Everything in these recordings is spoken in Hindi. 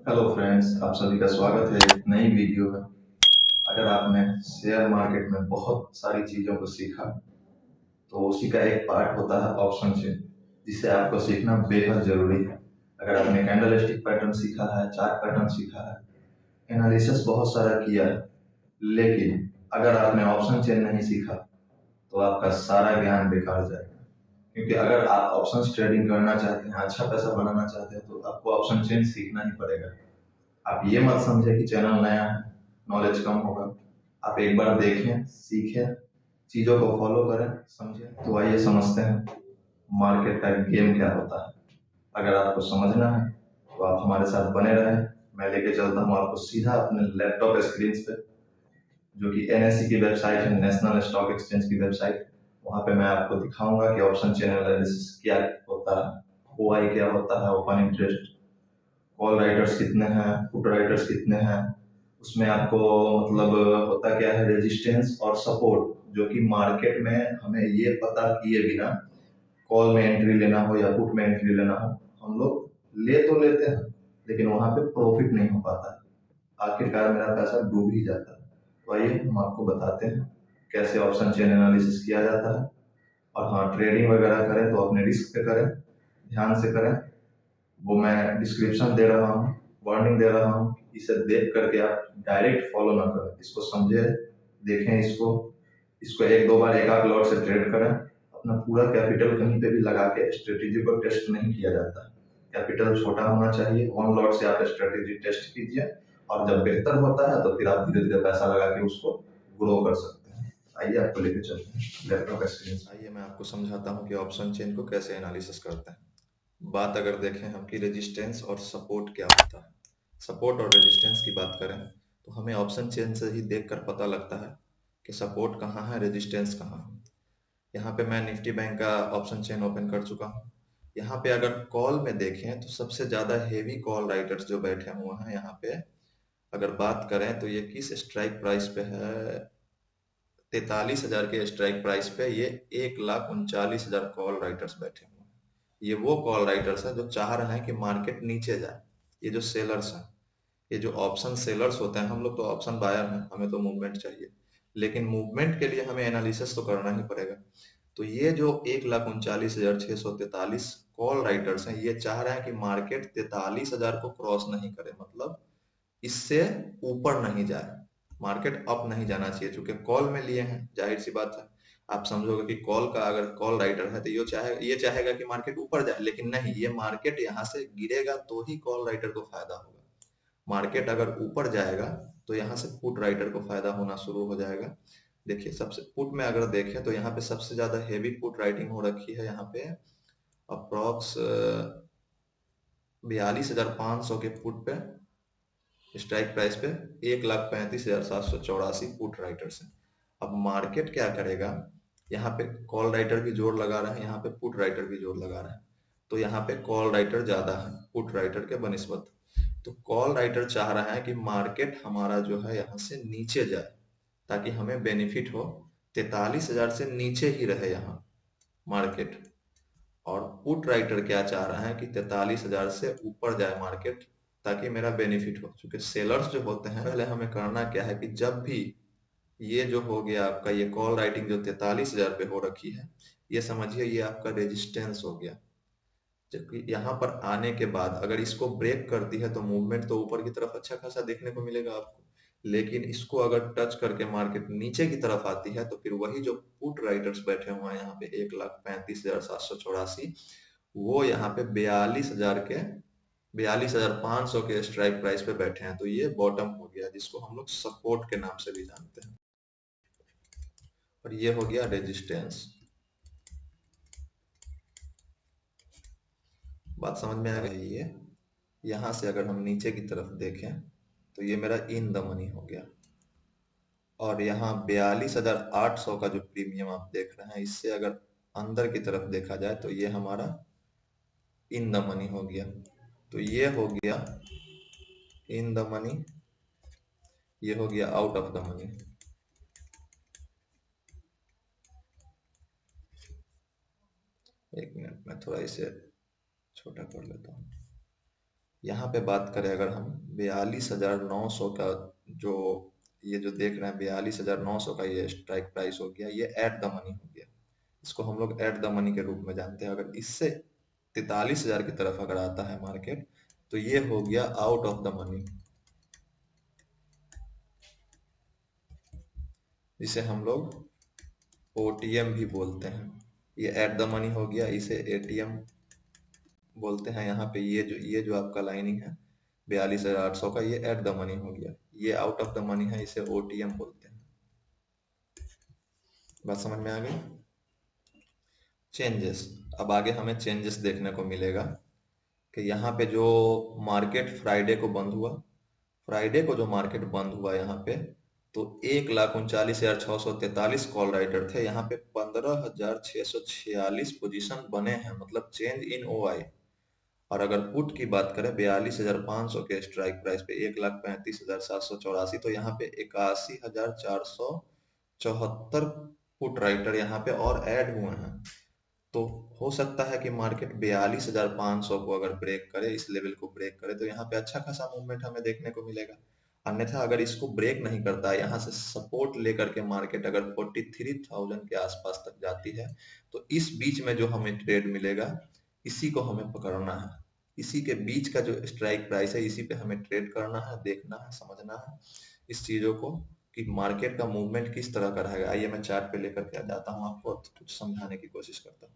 हेलो फ्रेंड्स, आप सभी का स्वागत है एक नई वीडियो में। अगर आपने शेयर मार्केट में बहुत सारी चीज़ों को सीखा तो उसी का एक पार्ट होता है ऑप्शन चेन, जिसे आपको सीखना बेहद जरूरी है। अगर आपने कैंडल स्टिक पैटर्न सीखा है, चार्ट पैटर्न सीखा है, एनालिसिस बहुत सारा किया है, लेकिन अगर आपने ऑप्शन चेन नहीं सीखा तो आपका सारा ज्ञान बेकार जाएगा। क्योंकि अगर आप ऑप्शन ट्रेडिंग करना चाहते हैं, अच्छा पैसा बनाना चाहते हैं, तो आपको ऑप्शन चेन सीखना ही पड़ेगा। आप ये मत समझे कि चैनल नया है, नॉलेज कम होगा। आप एक बार देखें, सीखें, चीजों को फॉलो करें, समझें। तो आइए समझते हैं मार्केट का गेम क्या होता है। अगर आपको समझना है तो आप हमारे साथ बने रहें। मैं लेके चलता हूँ आपको सीधा अपने लैपटॉप स्क्रीन पे, जो कि एनएससी की वेबसाइट है, नेशनल स्टॉक एक्सचेंज की वेबसाइट। वहां पे मैं आपको दिखाऊंगा कि ऑप्शन चेन एनालिसिस क्या होता है, ओआई क्या होता है, ओपन इंटरेस्ट, कॉल राइटर्स कितने हैं, पुट राइटर्स कितने हैं, उसमें आपको मतलब होता क्या है, रेजिस्टेंस और सपोर्ट, जो कि मार्केट में हमें ये पता किए बिना कॉल में एंट्री लेना हो या पुट में एंट्री लेना हो, हम लोग ले तो लेते हैं लेकिन वहां पे प्रॉफिट नहीं हो पाता है। आखिरकार मेरा पैसा डूब ही जाता है। तो आइए हम आपको बताते हैं कैसे ऑप्शन चेन एनालिसिस किया जाता है। और हाँ, ट्रेडिंग वगैरह करें तो अपने रिस्क पे करें, ध्यान से करें। वो मैं डिस्क्रिप्शन दे रहा हूँ, वार्निंग दे रहा हूँ, इसे देख करके आप डायरेक्ट फॉलो ना करें। इसको समझे, देखें इसको, एक दो बार एक आध लॉट से ट्रेड करें। अपना पूरा कैपिटल कहीं पे भी लगा के स्ट्रेटेजी को टेस्ट नहीं किया जाता। कैपिटल छोटा होना चाहिए। वन लॉट से आप स्ट्रेटेजी टेस्ट कीजिए, और जब बेहतर होता है तो फिर आप धीरे धीरे पैसा लगा के उसको ग्रो कर सकते हैं। आइए आपको लेके चलते हैं लैपटॉप स्क्रीन। आइए मैं आपको समझाता हूँ कि ऑप्शन चेन को कैसे एनालिसिस करते हैं। बात अगर देखें हम कि रेजिस्टेंस और सपोर्ट क्या होता है, सपोर्ट और रेजिस्टेंस की बात करें तो हमें ऑप्शन चेन से ही देखकर पता लगता है कि सपोर्ट कहाँ है, रेजिस्टेंस कहाँ है। यहाँ पे मैं निफ्टी बैंक का ऑप्शन चेन ओपन कर चुका हूँ। यहाँ पे अगर कॉल में देखें तो सबसे ज्यादा हेवी कॉल राइटर्स जो बैठे हुए हैं यहाँ पे, अगर बात करें तो ये किस स्ट्राइक प्राइस पे है, 43,000 के स्ट्राइक प्राइस पे ये 1,39,000 कॉल राइटर्स बैठे हुए हैं। ये वो कॉल राइटर्स है जो चाह रहे हैं कि मार्केट नीचे जाए। ये जो सेलर्स हैं, ये जो ऑप्शन सेलर्स होते हैं, हम लोग तो ऑप्शन बायर हैं, हमें तो मूवमेंट चाहिए, लेकिन मूवमेंट के लिए हमें एनालिसिस तो करना ही पड़ेगा। तो ये जो 1,39,643 कॉल राइटर्स हैं, ये चाह रहे हैं कि मार्केट 43,000 को क्रॉस नहीं करे, मतलब इससे ऊपर नहीं जाए, मार्केट अप नहीं जाना चाहिए। चूंकि कॉल में लिए हैं, जाहिर सी बात है, आप समझोगे कि कॉल का अगर कॉल राइटर है तो ये चाहेगा कि मार्केट ऊपर जाए, लेकिन नहीं, ये मार्केट यहाँ से गिरेगा तो ही कॉल राइटर को फायदा होगा। मार्केट अगर ऊपर जाएगा तो यहाँ से पुट राइटर को फायदा होना शुरू हो जाएगा। देखिए, सबसे पुट में अगर देखें तो यहाँ पे सबसे ज्यादा हेवी पुट राइटिंग हो रखी है। यहाँ पे अप्रॉक्स 42,500 के पुट पे, स्ट्राइक प्राइस पे 1,35,784 पुट राइटर्स हैं। अब मार्केट क्या करेगा, यहाँ पे कॉल राइटर भी जोर लगा रहे हैं, यहाँ पे पुट राइटर भी जोर लगा रहे हैं। तो यहाँ पे कॉल राइटर ज्यादा है पुट राइटर के बनिस्बत। तो कॉल राइटर चाह रहा है कि मार्केट हमारा जो है यहाँ से नीचे जाए ताकि हमें बेनिफिट हो, 43,000 से नीचे ही रहे यहाँ मार्केट। और पुट राइटर क्या चाह रहा है कि 43,000 से ऊपर जाए मार्केट ताकि मेरा बेनिफिट हो। क्योंकि सेलर्स जो होते हैं, पहले हमें करना क्या है कि जब भी ये जो हो गया आपका, ये कॉल राइटिंग जो 43,000 पे हो रखी है, ये समझिए ये आपका रेजिस्टेंस हो गया। जबकि यहाँ पर आने के बाद अगर इसको ब्रेक करती है तो मूवमेंट तो ऊपर की तरफ अच्छा खासा देखने को मिलेगा आपको, लेकिन इसको अगर टच करके मार्केट नीचे की तरफ आती है तो फिर वही जो पुट राइटर्स बैठे हुए हैं यहाँ पे 1,35,784, वो यहाँ पे 42,500 के स्ट्राइक प्राइस पे बैठे हैं। तो ये बॉटम हो गया, जिसको हम लोग सपोर्ट के नाम से भी जानते हैं, और ये हो गया रेजिस्टेंस। बात समझ में आ गई? ये यहाँ से अगर हम नीचे की तरफ देखें तो ये मेरा इन द मनी हो गया, और यहाँ 42,800 का जो प्रीमियम आप देख रहे हैं, इससे अगर अंदर की तरफ देखा जाए तो ये हमारा इन द मनी हो गया। तो ये हो गया इन द मनी, ये हो गया आउट ऑफ द मनी। एक मिनट में थोड़ा इसे छोटा कर लेता हूँ। यहाँ पे बात करें अगर हम 42,900 का, जो ये जो देख रहे हैं 42,900 का ये स्ट्राइक प्राइस हो गया, ये एट द मनी हो गया। इसको हम लोग एट द मनी के रूप में जानते हैं। अगर इससे 43,000 की तरफ अगर आता है मार्केट, तो ये हो गया आउट ऑफ द मनी, जिसे हम लोग ओटीएम भी बोलते हैं। ये एट द मनी हो गया, इसे एटीएम बोलते हैं। यहाँ पे ये जो आपका लाइनिंग है 42,800 का, ये एट द मनी हो गया। ये आउट ऑफ द मनी है, इसे ओटीएम बोलते हैं। बात समझ में आ गई? चेंजेस, अब आगे हमें चेंजेस देखने को मिलेगा कि यहाँ पे जो मार्केट फ्राइडे को बंद हुआ, फ्राइडे को जो मार्केट बंद हुआ यहाँ पे, तो 1,39,643 कॉल राइटर थे। यहाँ पे 15,646 पोजीशन बने हैं, मतलब चेंज इन ओआई। और अगर पुट की बात करें 42,500 के स्ट्राइक प्राइस पे 1,35,784, तो यहाँ पे 81,474 पुट राइटर यहाँ पे और ऐड हुए हैं। तो हो सकता है कि मार्केट 42,500 को अगर ब्रेक करे, इस लेवल को ब्रेक करे, तो यहाँ पे अच्छा खासा मूवमेंट हमें देखने को मिलेगा। अन्यथा अगर इसको ब्रेक नहीं करता है, यहाँ से सपोर्ट लेकर के मार्केट अगर 43,000 के आसपास तक जाती है, तो इस बीच में जो हमें ट्रेड मिलेगा, इसी को हमें पकड़ना है। इसी के बीच का जो स्ट्राइक प्राइस है, इसी पे हमें ट्रेड करना है, देखना है, समझना है इस चीजों को कि मार्केट का मूवमेंट किस तरह का रहेगा। आइए मैं चार्ट पे लेकर के जाता हूँ, आपको कुछ समझाने की कोशिश करता हूँ।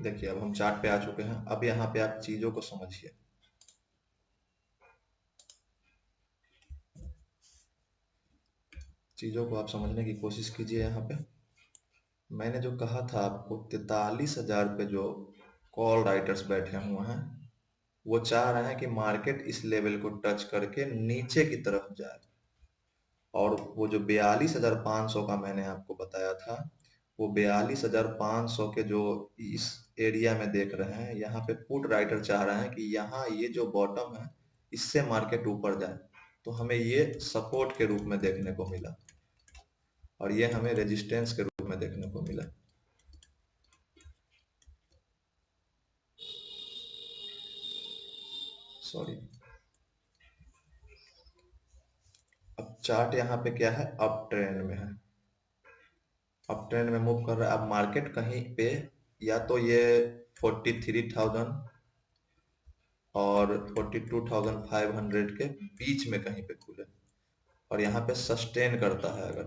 देखिए, अब हम चार्ट पे आ चुके हैं। अब यहाँ पे आप चीजों को समझिए। चीजों को आप समझने की कोशिश कीजिए। यहाँ पे मैंने जो कहा था आपको, 43,000 पे जो कॉल राइटर्स बैठे हुए हैं, वो चाह रहे हैं कि मार्केट इस लेवल को टच करके नीचे की तरफ जाए। और वो जो 42,500 का मैंने आपको बताया था, वो 42,500 के जो इस एरिया में देख रहे हैं, यहाँ पे पुट राइटर चाह रहे हैं कि यहाँ ये जो बॉटम है, इससे मार्केट ऊपर जाए। तो हमें ये सपोर्ट के रूप में देखने को मिला, और ये हमें रेजिस्टेंस के रूप में देखने को मिला। सॉरी। अब चार्ट यहाँ पे क्या है, अप ट्रेंड में है, अप ट्रेंड में मूव कर रहा है। अब मार्केट कहीं पे या तो ये 43,000 और 42,500 के बीच में कहीं पे खुले, और यहाँ पे सस्टेन करता है। अगर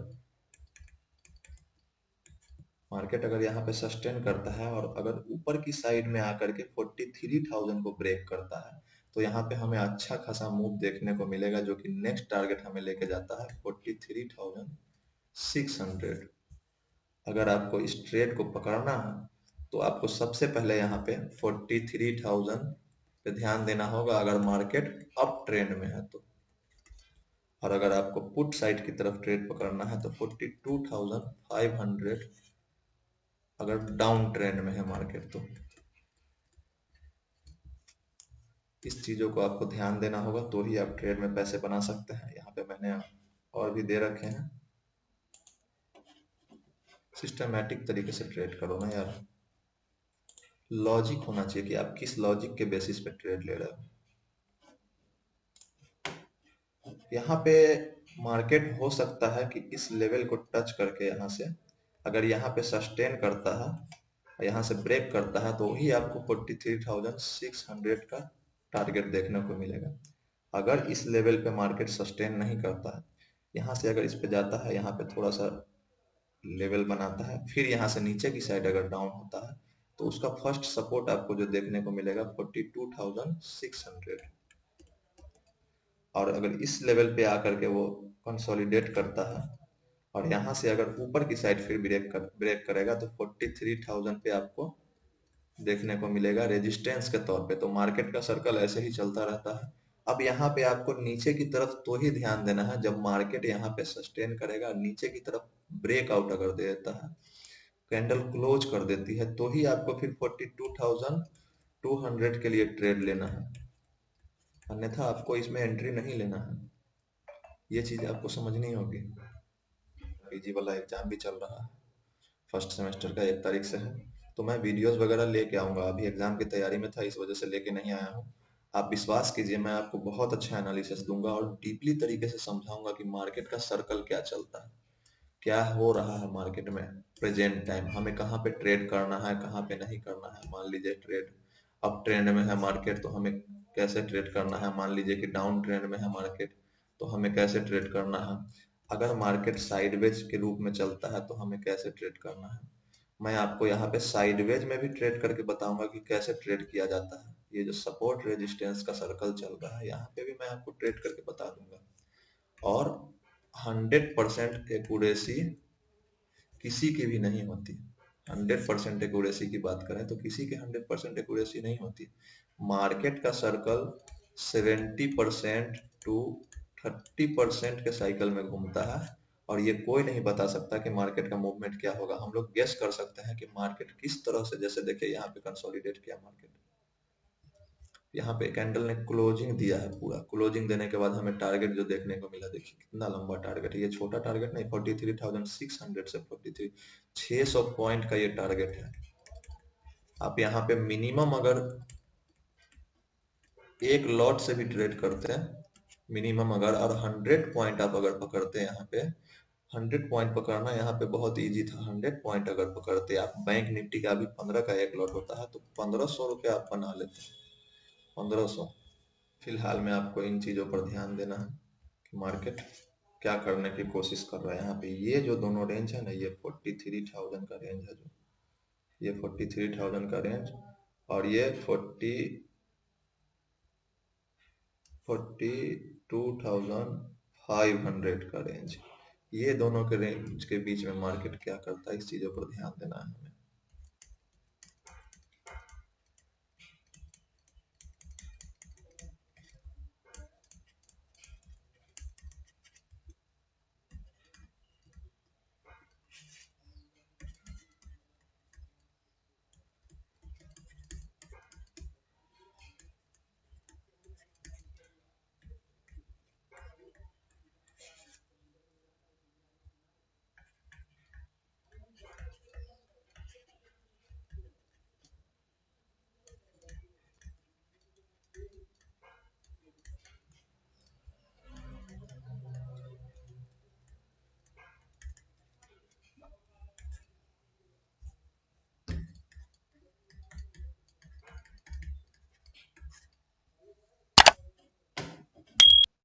मार्केट अगर यहाँ पे सस्टेन करता है और अगर ऊपर की साइड में आकर के 43,000 को ब्रेक करता है, तो यहाँ पे हमें अच्छा खासा मूव देखने को मिलेगा, जो कि नेक्स्ट टारगेट हमें लेके जाता है 43,600। अगर आपको इस ट्रेड को पकड़ना है, तो आपको सबसे पहले यहाँ पे 43,000 पे ध्यान देना होगा, अगर मार्केट अप ट्रेंड में है तो। और अगर आपको पुट साइड की तरफ ट्रेड पकड़ना है तो 42,500 अगर डाउन ट्रेंड में है मार्केट तो। इस चीजों को आपको ध्यान देना होगा, तो ही आप ट्रेड में पैसे बना सकते हैं। यहाँ पे मैंने और भी दे रखे हैं। सिस्टमैटिक तरीके से ट्रेड करो ना यार, लॉजिक होना चाहिए कि आप किस लॉजिक के बेसिस पे ट्रेड ले रहे हो। यहाँ पे मार्केट हो सकता है कि इस लेवल को टच करके यहाँ से अगर यहाँ पे सस्टेन करता है, यहाँ से ब्रेक करता है, तो ही आपको 43,600 का टारगेट देखने को मिलेगा। अगर इस लेवल पे मार्केट सस्टेन नहीं करता है, यहाँ से अगर इस पे जाता है, यहाँ पे थोड़ा सा लेवल बनाता है, फिर यहाँ से नीचे की साइड अगर डाउन होता है, तो उसका फर्स्ट सपोर्ट आपको जो देखने को मिलेगा 42,600। और अगर इस लेवल पे आकर के वो कंसोलिडेट करता है और यहाँ से अगर ऊपर की साइड फिर ब्रेक करेगा, तो 43,000 पे आपको देखने को मिलेगा रेजिस्टेंस के तौर पे। तो मार्केट का सर्कल ऐसे ही चलता रहता है। अब यहाँ पे आपको नीचे की तरफ तो ही ध्यान देना है, जब मार्केट यहाँ पे सस्टेन करेगा, नीचे की तरफ ब्रेकआउट अगर दे देता है, कैंडल क्लोज कर देती है, तो ही आपको फिर 42,000 200 के लिए ट्रेड लेना है, अन्यथा आपको इसमें एंट्री नहीं लेना है। ये चीज़ आपको समझनी होगी। पीजी वाला एग्जाम भी चल रहा है, फर्स्ट सेमेस्टर का 1 तारीख से है, तो मैं वीडियोस वगैरह लेके आऊँगा। अभी एग्जाम की तैयारी में था, इस वजह से लेके नहीं आया हूँ। आप विश्वास कीजिए, मैं आपको बहुत अच्छा एनालिसिस दूंगा और डीपली तरीके से समझाऊंगा कि मार्केट का सर्कल क्या चलता है, क्या हो रहा है मार्केट में प्रेजेंट टाइम, हमें कहाँ पे ट्रेड करना है, कहाँ पे नहीं करना है। मान लीजिए ट्रेड अप ट्रेंड में है मार्केट, तो हमें कैसे ट्रेड करना है। मान लीजिए कि डाउन ट्रेंड में है मार्केट, तो हमें कैसे ट्रेड करना है। अगर मार्केट साइडवेज के रूप में चलता है तो हमें कैसे ट्रेड करना है। मैं आपको यहाँ पे साइडवेज में भी ट्रेड करके बताऊंगा कि कैसे ट्रेड किया जाता है। ये जो सपोर्ट रेजिस्टेंस का सर्कल चल रहा है, यहाँ पे भी मैं आपको ट्रेड करके बता दूंगा। और 100% एक्यूरेसी किसी की भी नहीं होती। 100% एक्यूरेसी की बात करें तो किसी की 100% एक्यूरेसी नहीं होती। मार्केट का सर्कल 70% टू 30% के साइकिल में घूमता है, और ये कोई नहीं बता सकता कि मार्केट का मूवमेंट क्या होगा। हम लोग गेस कर सकते हैं कि मार्केट किस तरह से, जैसे देखिए यहाँ पे कंसोलिडेट किया मार्केट, यहाँ पे कैंडल ने क्लोजिंग दिया है, पूरा क्लोजिंग देने के बाद हमें टारगेट जो देखने को मिला, देखिए कितना लंबा टारगेट है। ये छोटा टारगेट नहीं, 43,600 से 600 पॉइंट का ये टारगेट है। आप यहाँ पे मिनिमम अगर एक लॉट से भी ट्रेड करते हैं, मिनिमम अगर, और 100 पॉइंट आप अगर पकड़ते हैं, यहाँ पे 100 पॉइंट पकड़ना यहाँ पे बहुत इजी था। 100 पॉइंट अगर पकड़ते आप, बैंक निफ्टी का अभी 15 का एक लॉट होता है, तो 1500 रुपये आप बना लेते हैं, 1500। फिलहाल में आपको इन चीज़ों पर ध्यान देना है कि मार्केट क्या करने की कोशिश कर रहा है। यहाँ पे ये जो दोनों रेंज है ना, ये 43,000 का रेंज है, जो ये 43,000 का रेंज, और ये 42,500 का रेंज, ये दोनों के रेंज के बीच में मार्केट क्या करता है, इस चीज़ों पर ध्यान देना है हमें।